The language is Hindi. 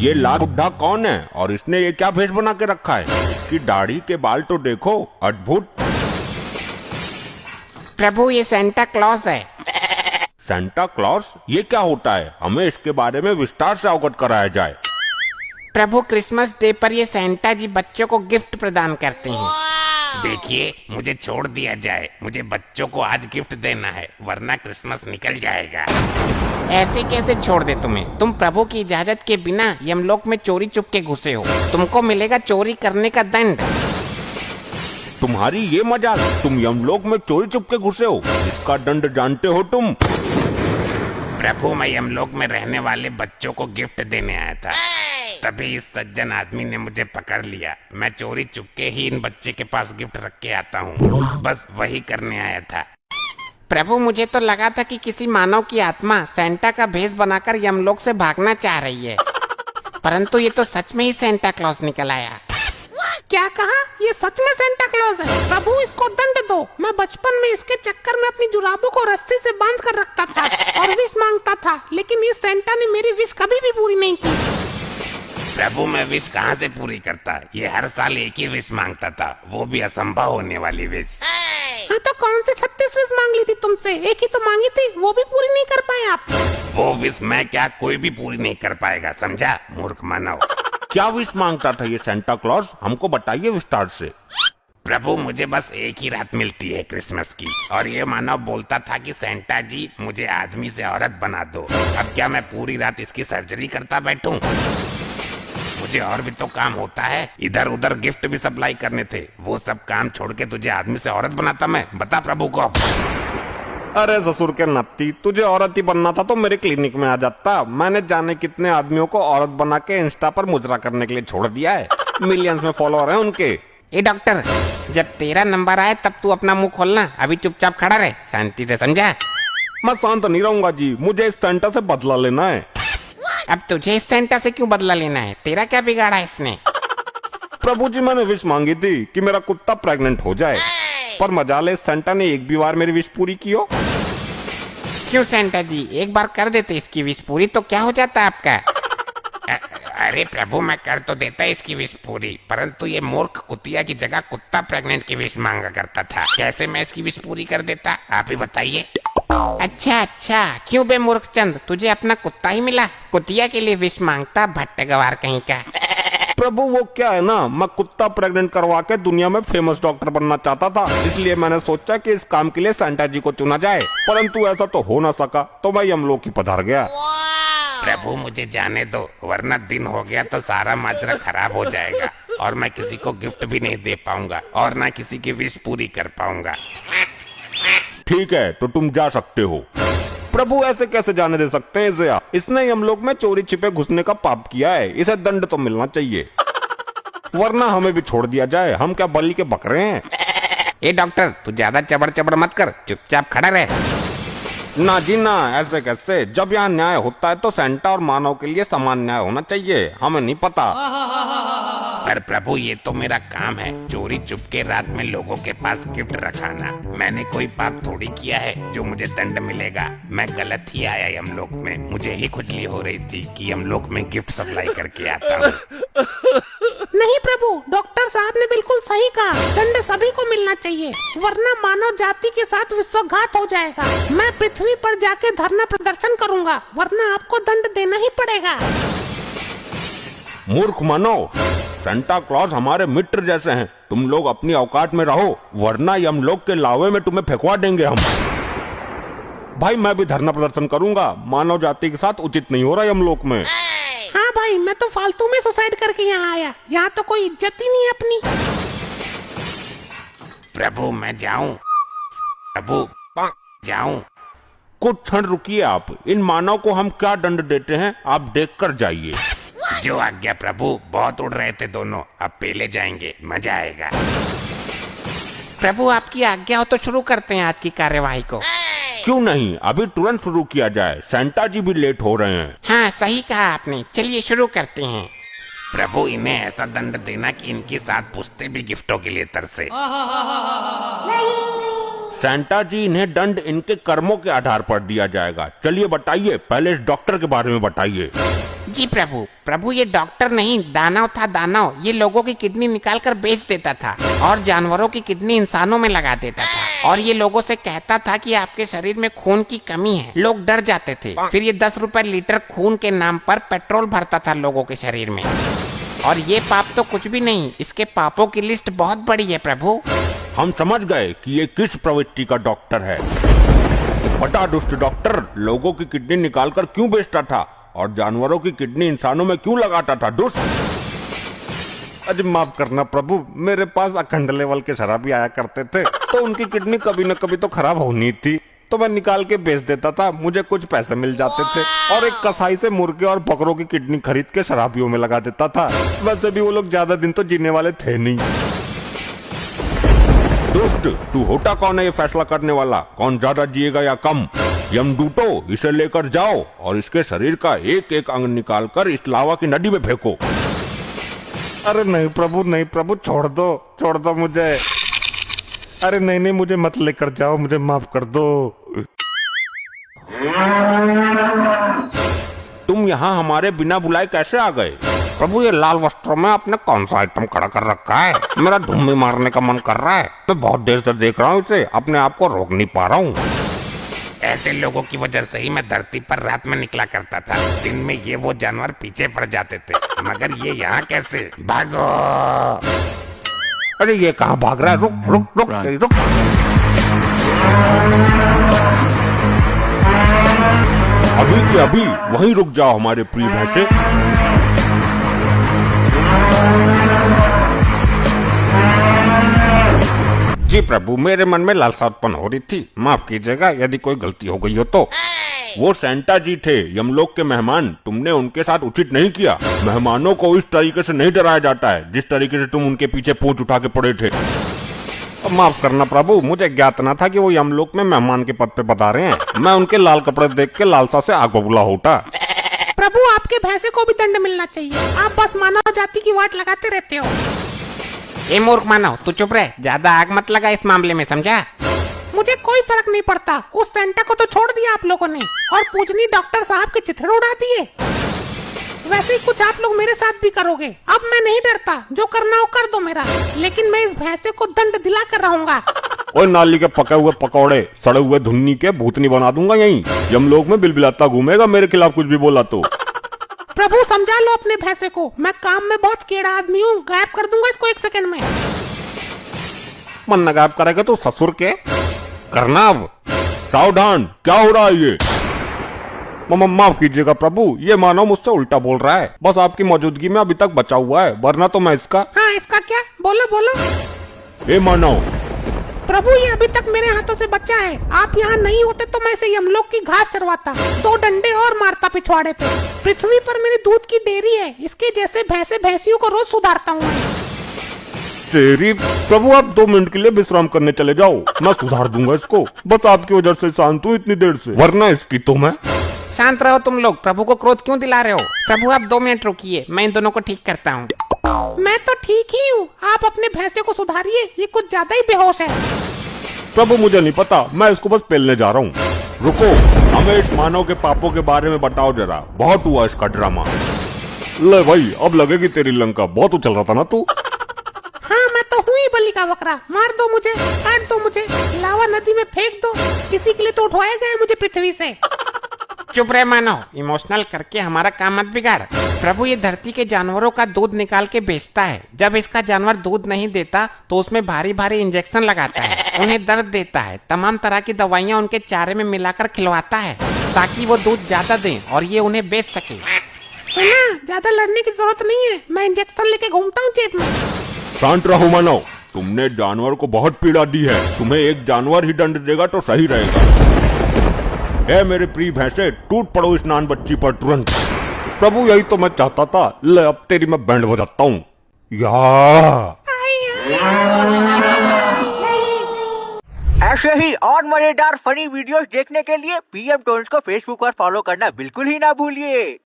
ये लाल बुड्ढा कौन है और इसने ये क्या भेष बना के रखा है? इसकी दाढ़ी के बाल तो देखो, अद्भुत। प्रभु ये सेंटा क्लॉज है। Santa Claus? ये क्या होता है? हमें इसके बारे में विस्तार से अवगत कराया जाए। प्रभु क्रिसमस डे पर ये सेंटा जी बच्चों को गिफ्ट प्रदान करते हैं। देखिए, मुझे छोड़ दिया जाए, मुझे बच्चों को आज गिफ्ट देना है, वरना क्रिसमस निकल जाएगा। ऐसे कैसे छोड़ दे तुम्हें? तुम प्रभु की इजाजत के बिना यमलोक में चोरी चुपके घुसे हो, तुमको मिलेगा चोरी करने का दंड। तुम्हारी ये मजाल, तुम यमलोक में चोरी चुपके घुसे हो, इसका दंड जानते हो तुम? प्रभु, मैं यमलोक में रहने वाले बच्चों को गिफ्ट देने आया था, तभी इस सज्जन आदमी ने मुझे पकड़ लिया। मैं चोरी चुपके ही इन बच्चे के पास गिफ्ट रख के आता हूँ, बस वही करने आया था। प्रभु, मुझे तो लगा था कि किसी मानव की आत्मा सेंटा का भेष बनाकर यमलोक से भागना चाह रही है, परंतु ये तो सच में ही सेंटा क्लॉज निकल आया। क्या कहा? ये सच में सेंटा क्लॉज है? प्रभु, इसको दंड दो। मैं बचपन में इसके चक्कर में अपनी जुराबों को रस्सी से बांध कर रखता था और विश मांगता था, लेकिन इस सेंटा ने मेरी विश कभी भी पूरी नहीं की। प्रभु, मैं विश कहाँ से पूरी करता? ये हर साल एक ही विश मांगता था, वो भी असंभव होने वाली विश। हाँ, तो कौन से 36 विश मांग ली थी तुमसे? एक ही तो मांगी थी, वो भी पूरी नहीं कर पाए आप। वो विश मैं क्या, कोई भी पूरी नहीं कर पाएगा, समझा मूर्ख मानव। क्या विश मांगता था ये सेंटा क्लॉज? हमको बताइए विस्तार से। प्रभु, मुझे बस एक ही रात मिलती है क्रिसमस की, और ये मानव बोलता था कि सेंटा जी मुझे आदमी से औरत बना दो। अब क्या मैं पूरी रात इसकी सर्जरी करता बैठूं? मुझे और भी तो काम होता है, इधर उधर गिफ्ट भी सप्लाई करने थे, वो सब काम छोड़ के तुझे आदमी से औरत बनाता मैं? बता प्रभु को। अरे ससुर के नत्ती, तुझे औरत ही बनना था तो मेरे क्लिनिक में आ जाता। मैंने जाने कितने आदमियों को औरत बना के इंस्टा पर मुजरा करने के लिए छोड़ दिया है, मिलियंस में फॉलोअर हैं उनके। ए डॉक्टर, जब तेरा नंबर आए तब तू अपना मुंह खोलना, अभी चुपचाप खड़ा रहे, शांति से, समझा? मैं शांत नहीं रहूंगा जी, मुझे इस सेंटा से बदला लेना है। अब तुझे इस सेंटा से क्यों बदला लेना है? तेरा क्या बिगाड़ा है इसने? प्रभु जी, मैंने विश मांगी थी कि मेरा कुत्ता प्रेग्नेंट हो जाए, पर मजाले इस सेंटा ने एक भी बार मेरी विश पूरी की हो। क्यों सेंटा जी, एक बार कर देते इसकी विश पूरी तो क्या हो जाता आपका? अरे प्रभु, मैं कर तो देता इसकी विश पूरी, परंतु ये मूर्ख कुतिया की जगह कुत्ता प्रेग्नेंट की विश मांगा करता था। कैसे मैं इसकी विश पूरी कर देता, आप ही बताइए। अच्छा, क्यों बे मूर्खचंद, तुझे अपना कुत्ता ही मिला, कुतिया के लिए विश मांगता, भट्ट गवार कहीं का। प्रभु, वो क्या है ना, मैं कुत्ता प्रेग्नेंट करवा के दुनिया में फेमस डॉक्टर बनना चाहता था, इसलिए मैंने सोचा कि इस काम के लिए सेंटा जी को चुना जाए, परंतु ऐसा तो हो ना सका, तो मैं यमलोक ही पधार गया। प्रभु, मुझे जाने दो, वरना दिन हो गया तो सारा माजरा खराब हो जाएगा, और मैं किसी को गिफ्ट भी नहीं दे पाऊंगा, और ना किसी की विश पूरी कर पाऊंगा। ठीक है, तो तुम जा सकते हो। प्रभु, ऐसे कैसे जाने दे सकते हैं इसे? इसने यमलोक में चोरी छिपे घुसने का पाप किया है, इसे दंड तो मिलना चाहिए, वरना हमें भी छोड़ दिया जाए, हम क्या बलि के बकरे हैं? ए डॉक्टर, तू ज्यादा चबड़ चबड़ मत कर, चुपचाप खड़ा रहे। ना जी ना, ऐसे कैसे? जब यहाँ न्याय होता है तो सेंटा और मानव के लिए समान न्याय होना चाहिए, हमें नहीं पता। पर प्रभु, ये तो मेरा काम है, चोरी चुपके रात में लोगों के पास गिफ्ट रखाना। मैंने कोई पाप थोड़ी किया है जो मुझे दंड मिलेगा। मैं गलत ही आया यमलोक में, मुझे ही खुजली हो रही थी कि यमलोक में गिफ्ट सप्लाई करके आता हूँ। नहीं प्रभु, डॉक्टर साहब ने बिल्कुल सही कहा, दंड सभी को मिलना चाहिए, वरना मानव जाति के साथ विश्वघात हो जाएगा। मैं पृथ्वी पर जाके धरना प्रदर्शन करूंगा, वरना आपको दंड देना ही पड़ेगा। मूर्ख मानव, सेंटा क्लॉज हमारे मित्र जैसे हैं, तुम लोग अपनी औकात में रहो, वरना यमलोक के लावे में तुम्हें फेंकवा देंगे हम। भाई, मैं भी धरना प्रदर्शन करूंगा, मानव जाति के साथ उचित नहीं हो रहा यमलोक में। हाँ भाई, मैं तो फालतू में सुसाइड करके यहाँ आया, यहाँ तो कोई इज्जत ही नहीं है अपनी। प्रभु, मैं जाऊं? प्रभु, जाऊं? कुछ क्षण रुकिए आप, इन मानव को हम क्या दंड देते हैं आप देख कर जाइए। जो आज्ञा प्रभु, बहुत उड़ रहे थे दोनों, अब पहले जाएंगे, मजा आएगा। प्रभु, आपकी आज्ञा हो तो शुरू करते हैं आज की कार्यवाही को। क्यों नहीं, अभी तुरंत शुरू किया जाए, सेंटा जी भी लेट हो रहे हैं। हाँ, सही कहा आपने, चलिए शुरू करते हैं। प्रभु, इन्हें ऐसा दंड देना कि इनके साथ पुश्ते भी गिफ्टों के लिए तरसे। सेंटा जी, इन्हें दंड इनके कर्मों के आधार पर दिया जाएगा। चलिए बताइए, पहले इस डॉक्टर के बारे में बताइए। जी प्रभु, प्रभु ये डॉक्टर नहीं दानव था दानव। ये लोगों की किडनी निकाल कर बेच देता था और जानवरों की किडनी इंसानों में लगा देता था और ये लोगों से कहता था कि आपके शरीर में खून की कमी है। लोग डर जाते थे। फिर ये 10 रुपए लीटर खून के नाम पर पेट्रोल भरता था लोगों के शरीर में। और ये पाप तो कुछ भी नहीं, इसके पापों की लिस्ट बहुत बड़ी है प्रभु। हम समझ गए कि ये किस प्रवृत्ति का डॉक्टर है। बड़ा दुष्ट डॉक्टर लोगों की किडनी निकालकर क्यों बेचता था और जानवरों की किडनी इंसानों में क्यों लगाता था? दुष्ट। अरे माफ करना प्रभु, मेरे पास अखंड लेवल के शराबी आया करते थे तो उनकी किडनी कभी न कभी तो खराब होनी थी, तो मैं निकाल के बेच देता था, मुझे कुछ पैसे मिल जाते थे और एक कसाई से मुर्गे और बकरों की किडनी खरीद के शराबियों में लगा देता था। वैसे भी वो लोग ज्यादा दिन तो जीने वाले थे नहीं। दोस्त, तू होता कौन है ये फैसला करने वाला, कौन ज्यादा जिएगा या कम? यमदूतो, इसे लेकर जाओ और इसके शरीर का एक एक अंग निकालकर इस लावा की नदी में फेंको। अरे नहीं प्रभु, छोड़ दो मुझे। अरे नहीं, मुझे मत लेकर जाओ, मुझे माफ कर दो। तुम यहाँ हमारे बिना बुलाए कैसे आ गए? प्रभु ये लाल वस्त्रों में आपने कौन सा आइटम खड़ा कर रखा है? मेरा धुम्मी मारने का मन कर रहा है। मैं बहुत देर से देख रहा हूँ इसे, अपने आप को रोक नहीं पा रहा हूँ। ऐसे लोगों की वजह से ही मैं धरती पर रात में निकला करता था। दिन में ये वो जानवर पीछे पड़ जाते थे, मगर ये यहाँ कैसे? भागो! अरे ये कहाँ भाग रहा है? रुक। अभी की अभी वहीं रुक जाओ हमारे प्रिय भैंसे। जी प्रभु, मेरे मन में लालसा उत्पन्न हो रही थी, माफ कीजिएगा यदि कोई गलती हो गई हो तो। वो सेंटा जी थे, यमलोक के मेहमान, तुमने उनके साथ उचित नहीं किया। मेहमानों को इस तरीके से नहीं डराया जाता है जिस तरीके से तुम उनके पीछे पूंछ उठा के पड़े थे। माफ करना प्रभु, मुझे ज्ञात न था कि वो यमलोक में मेहमान के पद पे बता रहे हैं। मैं उनके लाल कपड़े देख के लालसा से आग बबूला होता। प्रभु आपके भैंसे को भी दंड मिलना चाहिए, आप बस मानव जाति की वाट लगाते रहते हो। ए मूर्ख मानव, तू चुप रहे, ज्यादा आग मत लगा इस मामले में, समझा? मुझे कोई फर्क नहीं पड़ता, उस सेंटा को तो छोड़ दिया आप लोगों ने और पूजनी डॉक्टर साहब के चिथड़े उड़ा दिए। वैसे ही कुछ आप लोग मेरे साथ भी करोगे। अब मैं नहीं डरता, जो करना हो कर दो मेरा, लेकिन मैं इस भैंसे को दंड दिला कर रहूंगा। और नाली के पके हुए पकौड़े सड़े हुए धुन्नी के भूतनी बना दूंगा यहीं। यमलोक में बिलबिलाता घूमेगा मेरे खिलाफ कुछ भी बोला तो। प्रभु समझा लो अपने भैंसे को, मैं काम में बहुत कीड़ा आदमी हूँ, गायब कर दूंगा इसको 1 सेकंड में। मन न गायब करेगा तो ससुर के करना। अब सावधान, क्या हो रहा है ये? माफ कीजिएगा प्रभु, ये मानव मुझसे उल्टा बोल रहा है, बस आपकी मौजूदगी में अभी तक बचा हुआ है, वरना तो मैं इसका। हाँ इसका क्या? बोलो। ए मानव। प्रभु ये अभी तक मेरे हाथों से बचा है, आप यहाँ नहीं होते तो मैं इसे यमलोक की घास चरवाता, 2 डंडे और मारता पिछवाड़े पे। पृथ्वी पर मेरी दूध की डेयरी है, इसके जैसे भैंसे भैंसियों को रोज सुधारता हूँ। तेरी प्रभु, आप 2 मिनट के लिए विश्राम करने चले जाओ, मैं सुधार दूंगा इसको। बस आपकी वजह से शांत हूँ इतनी देर से, वरना इसकी तो मैं। शांत रहो तुम लोग, प्रभु को क्रोध क्यों दिला रहे हो? प्रभु आप 2 मिनट रुकिए, मैं इन दोनों को ठीक करता हूँ। मैं तो ठीक ही हूँ, आप अपने भैंसे को सुधारिए, ये कुछ ज्यादा ही बेहोश है। प्रभु मुझे नहीं पता, मैं इसको बस पेलने जा रहा हूँ। रुको, हमें इस मानव के पापों के बारे में बताओ जरा, बहुत हुआ इसका ड्रामा। ले भाई, अब लगेगी तेरी लंका, बहुत उछल रहा था ना तू। हाँ मैं तो हूँ ही बलि का बकरा, मार दो मुझे, काट दो मुझे, लावा नदी में फेंक दो, इसी के लिए तो उठवाया गया मुझे पृथ्वी से। चुप रहे मानव, इमोशनल करके हमारा काम मत बिगाड़। प्रभु ये धरती के जानवरों का दूध निकाल के बेचता है। जब इसका जानवर दूध नहीं देता तो उसमें भारी भारी इंजेक्शन लगाता है, उन्हें दर्द देता है, तमाम तरह की दवाइयाँ उनके चारे में मिलाकर खिलवाता है ताकि वो दूध ज्यादा दें और ये उन्हें बेच सके। सुना, ज्यादा लड़ने की जरूरत नहीं है, मैं इंजेक्शन लेके घूमता हूँ जेब में। शांत रहो मानव, तुमने जानवर को बहुत पीड़ा दी है, तुम्हें एक जानवर ही दंड देगा तो सही रहेगा। ए मेरे प्रिय भैंसे, टूट पड़ो इस नान बच्ची पर तुरंत। प्रभु यही तो मैं चाहता था, ले अब तेरी मैं बैंड बजाता हूँ। ऐसे ही और मजेदार फनी वीडियोस देखने के लिए PM टोन्स को फेसबुक पर फॉलो करना बिल्कुल ही ना भूलिए।